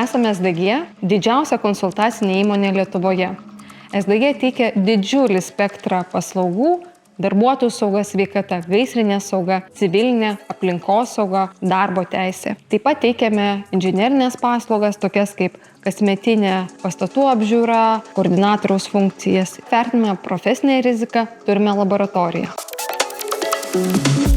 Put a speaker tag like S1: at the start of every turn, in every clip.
S1: Esame SDG, didžiausia konsultacinė įmonė Lietuvoje. SDG teikia didžiulį spektrą paslaugų: darbuotojų sauga, sveikata, gaisrinė sauga, civilinė, aplinkos sauga, darbo teisė. Taip pat teikiame inžinerinės paslaugas, tokias kaip kasmetinė pastatų apžiūra, koordinatoriaus funkcijas. Vertiname profesinę riziką, turime laboratoriją.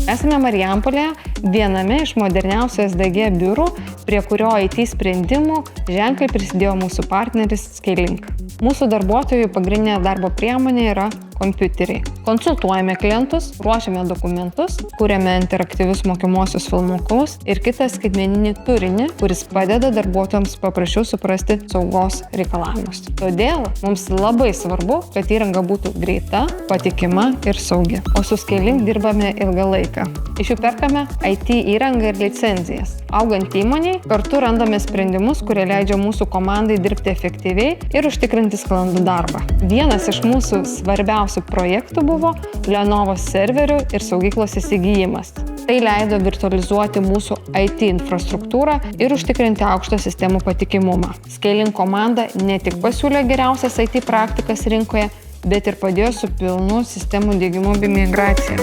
S1: Esame Marijampolėje, viename iš moderniausių SDG biurų, prie kurio IT sprendimų ženkliai prisidėjo mūsų partneris Scailink. Mūsų darbuotojų pagrindinė darbo priemonė yra kompiuteriai. Konsultuojame klientus, ruošiame dokumentus, kuriame interaktyvius mokymuosius filmukus ir kitą skaitmeninį turinį, kuris padeda darbuotojams paprasčiau suprasti saugos reikalavimus. Todėl mums labai svarbu, kad įranga būtų greita, patikima ir saugi. O su Scailink dirbame ilgą laiką. Iš jų perkame IT įrangą ir licenzijas. Augant įmoniai, kartu randame sprendimus, kurie leidžia mūsų komandai dirbti efektyviai ir užtikrinti sklandų darbą. Vienas iš mūsų svarbiausių projektų buvo Lenovo serverių ir saugyklos įsigijimas. Tai leido virtualizuoti mūsų IT infrastruktūrą ir užtikrinti aukštą sistemų patikimumą. Scailink komanda ne tik pasiūlė geriausias IT praktikas rinkoje, bet ir padėjo su pilnu sistemų diegimu bei migracija.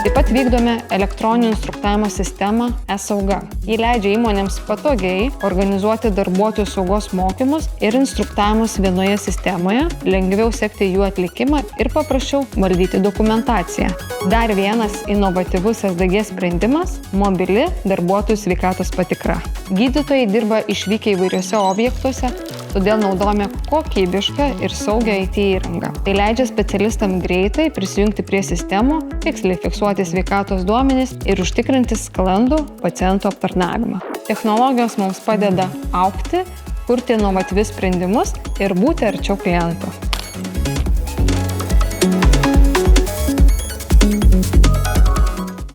S1: Taip pat vykdome elektroninio instruktavimo sistemą e-sauga. Ji leidžia įmonėms patogiai organizuoti darbuotojų saugos mokymus ir instruktavimus vienoje sistemoje, lengviau sekti jų atlikimą ir paprasčiau valdyti dokumentaciją. Dar vienas inovatyvus SDG sprendimas – mobili darbuotojų sveikatos patikra. Gydytojai dirba išvykę įvairiuose objektuose, todėl naudojame kokybišką ir saugią IT įrangą. Tai leidžia specialistams greitai prisijungti prie sistemų, tiksliai fiksuoti sveikatos duomenis ir užtikrinti sklandų pacientų aptarnavimą. Technologijos mums padeda augti, kurti inovatyvius sprendimus ir būti arčiau klientų.